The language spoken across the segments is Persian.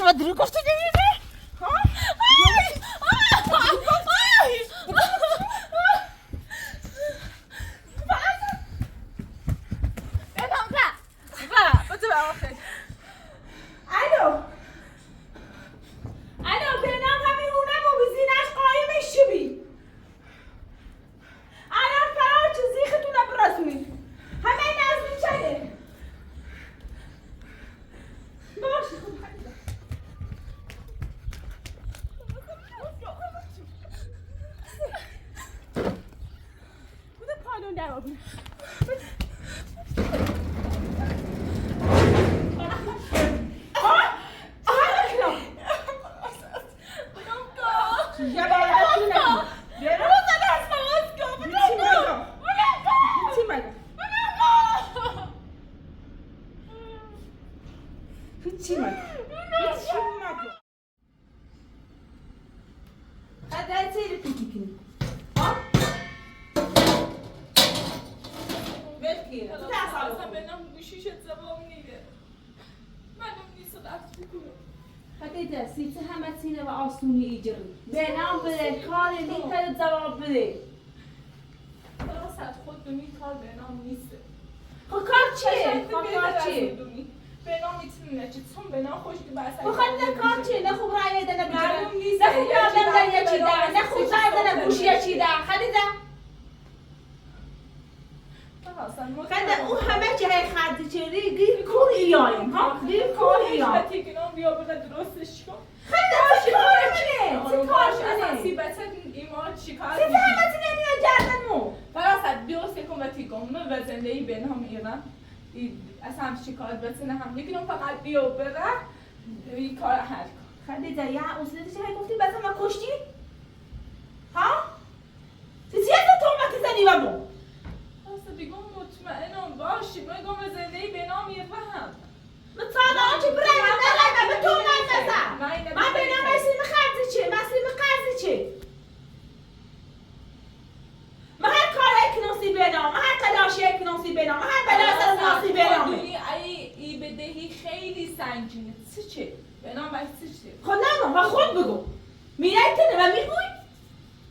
شما دروغ گفتی نمیده؟ ها؟ الو بنام همین هونم و بزینش قایمش شبی الان فرار چه زیختونه برسونی همه نزدی چله باشه خب بوده پالون در آبونه سیت همه تینه و آسونی ایجری به نام بده کاری نیتر جواب بده راست خود دونی کار به نام نیسته خب کار چیه؟ کار چیه؟ به نام میتونه نچه چون به نام خوش که بسید بخواد کار چیه؟ نه خوب رای دنه بیجره معلوم نیست نه خوب یادم دنه چی ده نه خوب رای دنه گوشیه چی ده خریده خنده اون همه چه های خرده چه گیر کوری یایم ها گیر کوری یایم بیا بقید درستش کن خنده چه کار چیه؟ چه کار اصلا چیه؟ سیبت ایمان چی کار سیبت همه تی نمیاد جردن مو فراسد درست کن و تیکم و زندگی به نام ایران اصلا هم شکایت بسنه هم میگیرم فقط بیا بره این کار حل کن خنده یا اصلا چه گفتی بس ما کشتی؟ ها؟ چه از تو ما که زنی و مو؟ دیگه مطمئنم باشی میگم زندگی به نام ایران مطالعه چی برای من نگه به تو نگذم من به نام اسلیم خرزی چه؟ مسلیم خرزی چه؟ من هر کار اکناسی بنام من هر تلاشی اکناسی بنام من هر بلاس ناسی بنام ای بدهی خیلی سنگینه چه؟ بنام باید چه؟ خود نگم و خود بگو میره کنه و میگوی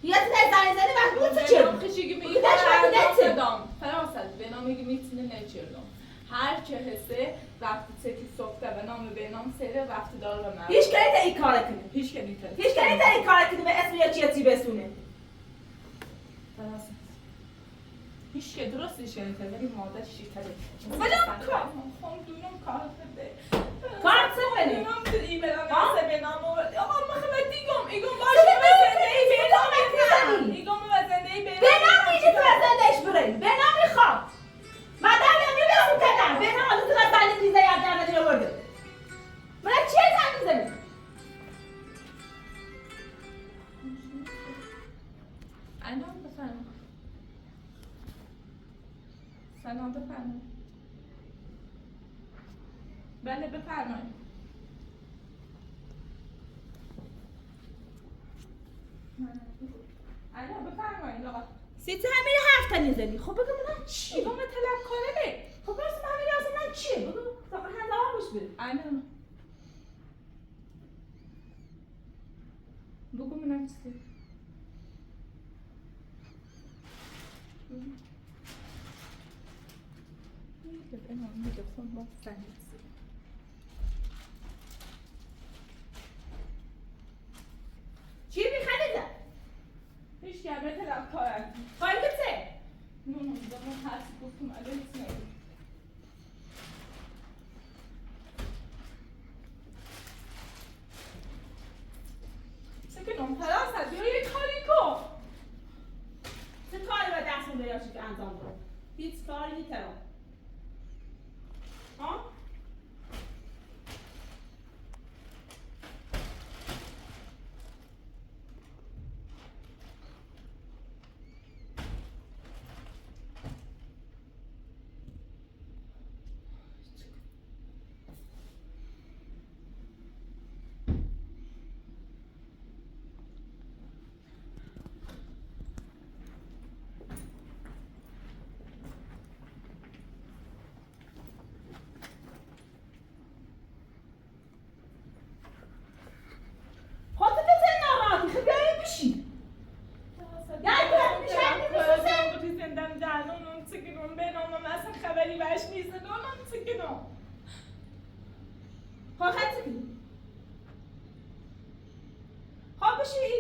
یه تنه زنی محبوب چه؟ خشیگی میگه فراسد به نام میگه میتونه نچردم هر چه حسه وقتی چکی سفته به نام سره وقتی داره به من هیچ کنی تا این کار کنه هیچ کنی تا این کار کنه به اسم یا چی بسونه فراسد هیچ که درستش کنی تا ولی مادر شیطنه بلام کار خون دونم کار بده کار چه بلی؟ دونم تو ایمیل هم نسه به نام آقا مخمه ایگم باشه به زندگی به نام ایگم به زندگی به نام میگه تو از زندهش بره به نام میخوام مادر نمیدونم کنم به نام تو از بنده دیزه یاد در نجیب برده من چیه زن میزنی؟ الان بفرمایید سلام بفرمایید بله بفرمایید الان بفرمایید آقا سیت همین حرف تا میزنی خب بگو من چی؟ ایگم طلب کنه خب راست همین راست من چیه؟ بگو تا هنده آبش بره الان بگو منم چیه چی میخنده؟ هیچ گرمه طلب کارم خواهی بسه؟ نه من هرچی گفتم الان هیچ نگیم سکنم فراسد بیا یه کاری کن چه کاری باید دستون بیاشی که انجام دارم؟ هیچ کاری نیترم ها؟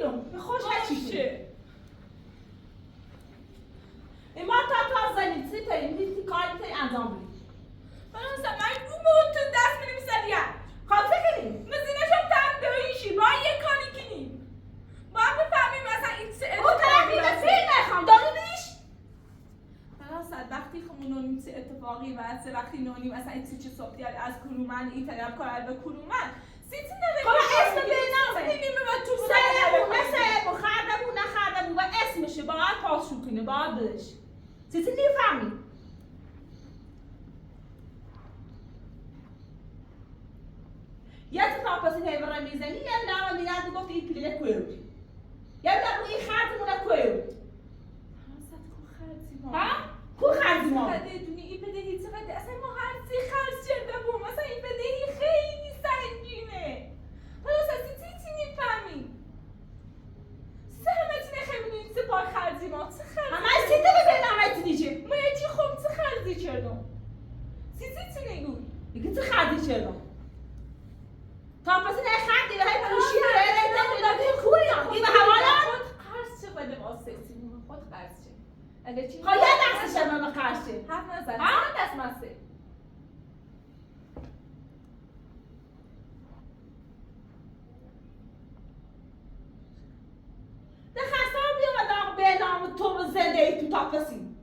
بیرون خوش هرچی باشه. این ما تا زنید سی تاییم دیتی کاری تایی انجام بدید فرانسه من رو موتون دست میریم سریع خاطر کنیم مزینشم تندهیشی با یه کاری کنیم با هم بفهمیم مثلا این چه اون طرف میده فیلم نخوام دارو بیش فرانسه وقتی خمونون چه اتفاقی واسه وقتی نونی مثلا این چه صحبتی از کرومن این طرف کار به کرومن سیتی خب اسم بینامه نیمه و تو سهبون خردبون نخردبون و اسمشه باید پاسشون کنه باید بدش سیتی نیفهمی یه اتفاق پسی نیبره میزنی یه نامه میرد و گفت این پیله کوه بود یه بودم روی این خردمونه کوه بود ها؟ کو خردی ما؟ دونی این بدهی چقدر اصلا ما هر چی خرج کرده بوم مثلا این بدهی خیلی سنگینه حالا اصلا چی میفهمی سه همه چی نخیلی این سپاه خرجی ما چه خرجی همه سیته ببین همه چی دیجه ما یه چی خوب چه خرجی کردم چی نگوی دیگه چه خردی چرا؟ تا پسی نه خردی به های پوشی رو ایده کوی هم این به حوالا خود قرض چقدر واسه سیمون خود قرض چه اگه چی خواهی یه دستش هم به قرشه حرف نزد ها؟ دست مسه ده خسته هم بیامد به نام تو زنده ای تو تا پسی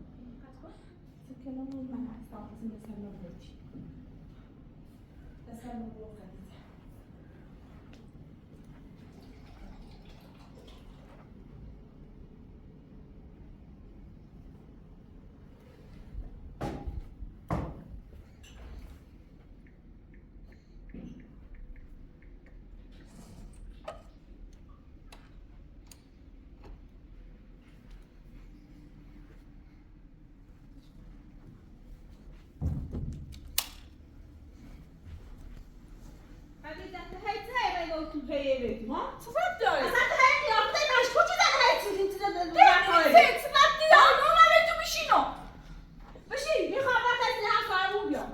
تو پیه بیتی ما؟ چه فرق داره؟ اصلا تو هی قیافته مشکوک زن هی چیزی چه وقتی دارم اومده تو بشینو بشی میخوام وقت از این هم فرمون بیام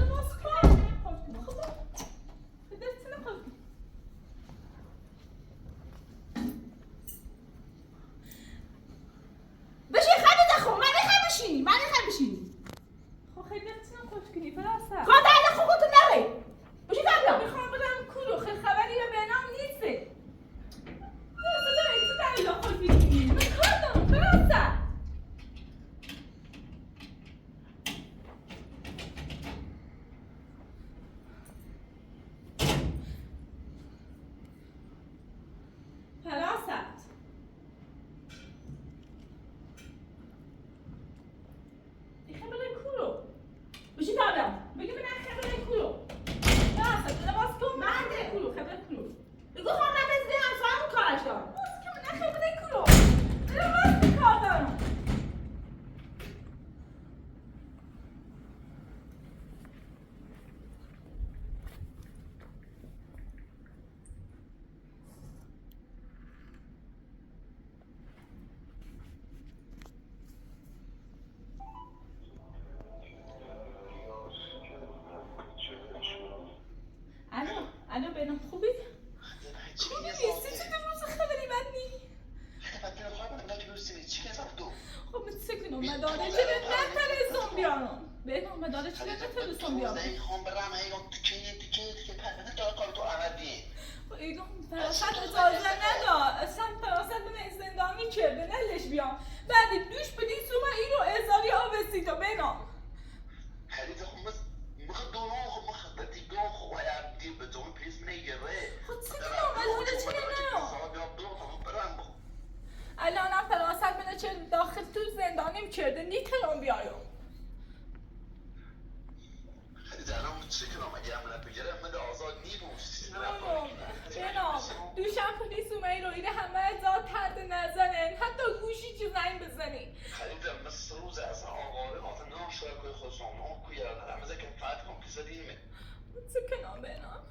باز کن بشی خیلی دخون من نخواه بشینی من نخواه بشینی خب خیلی دستم خوش کنی فراسته خواه درد خوبتون نخواه بشی تا بیام میخوام بدم کلو خیلی خبری به بینام نیسته تو داری خوش بگیری من کار دارم فراسته فراست خبر کلو بشی تا بیام بگی من خبر کلو فراست لباس کن من کلو خبر کلو بگو خواه نفذی هم فرمون کارش دارم باز که من خبر کلو لباس کار دارم الو بینم خوبی؟ خوبی نیستی چه روز خبری بد نی؟ خب من چه کنم مداره چه نترسم بیارم بینم مداره چه نترسم بیارم ایگم فراست اجازه ندا اصلا فراست من زندانی کرده نلش بیام بعد دوش بدی سوما اینو ازاری آبستی تا بینم خود چه کنم الان چه نرم الانم فراست منو چه داخل تو زندانیم کرده نیترم بیایم بینام دوشم پلیس اومه رو اینه همه ازاد ترد نزنن حتی گوشی چی زنگ بزنی چه کنم بینام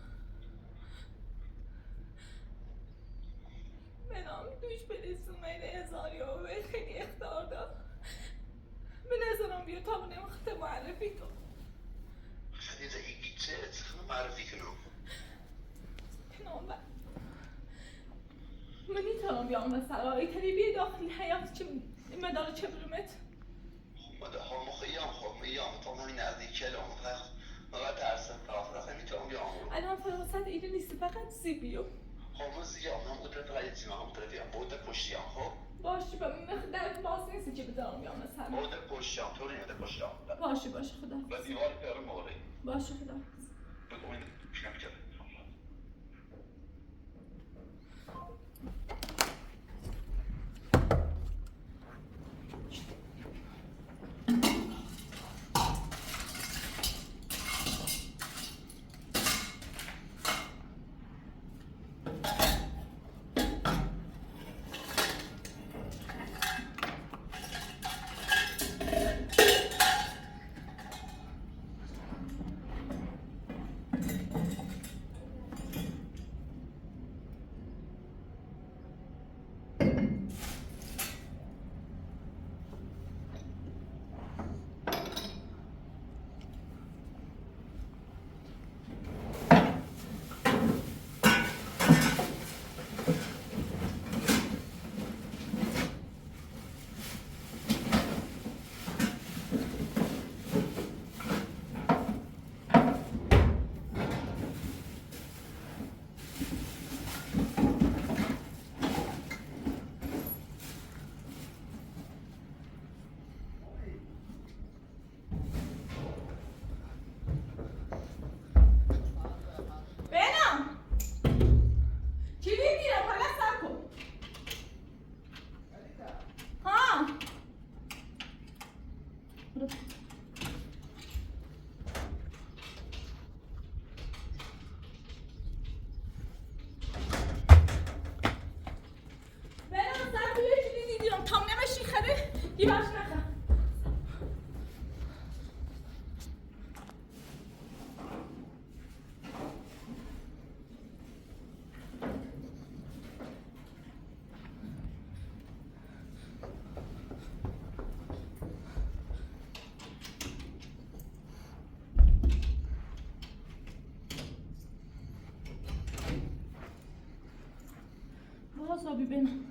دوش پلیس اومه رو ازاری آبه خیلی اختار داد به نظرم بیا تا بونه وقت معرفی کن کنم من میتونم بیام مثلا ایتالی بی داخل حیات چه مدار چه برومت خب مخیام خب میام تو همین نزدیک کلام فقط ترسم فقط میتونم بیام الان فرصت اینو نیست فقط زیبیو خب من زیام هم قدرت قیدی من هم قدرت هم بود پشتیام خب باشه با من در باز نیست چه بدارم بیام مثلا بود پشتیام تو نمیده پشتیام باشه خدا و دیوار پیرم موری باشه خدا بگو این پیشم کرد حسابی بینم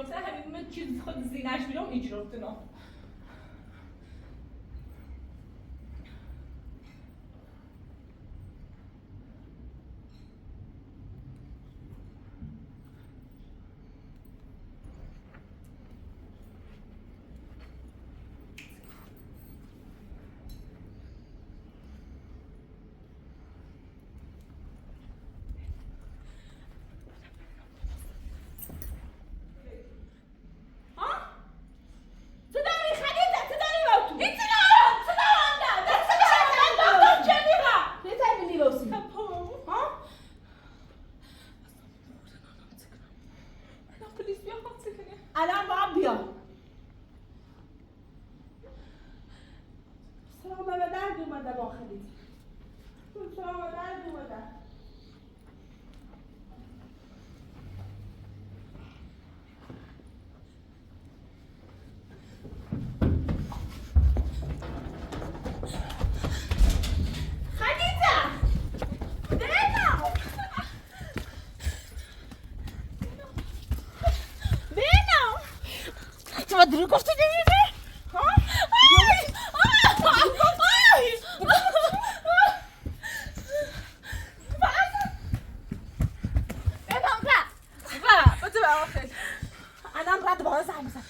جرفته همین من چیز خود زینش بیرم ای جرفته نه الان باید بیام سلام به درد اومده با خدیجه سلام به درد اومده تو دروغ گفتی نمیده؟ ها؟ الان رد بالا زنگ بزن.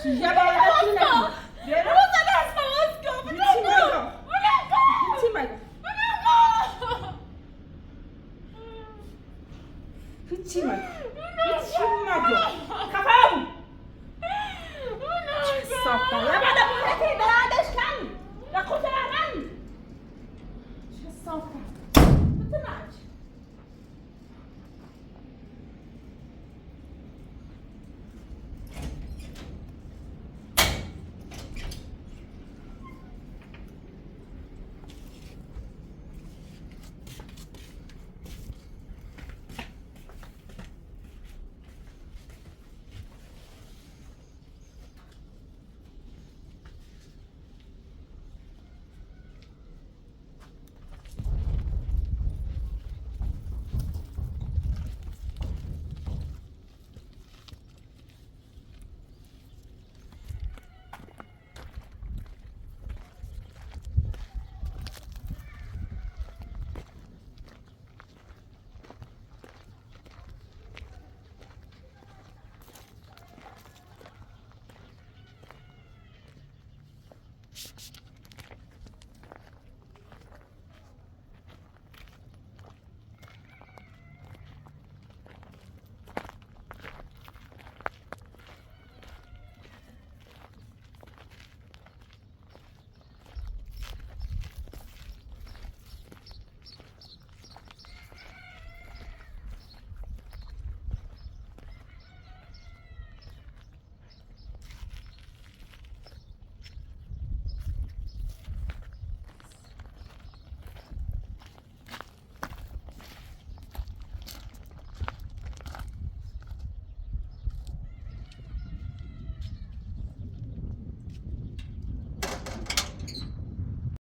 Yeah,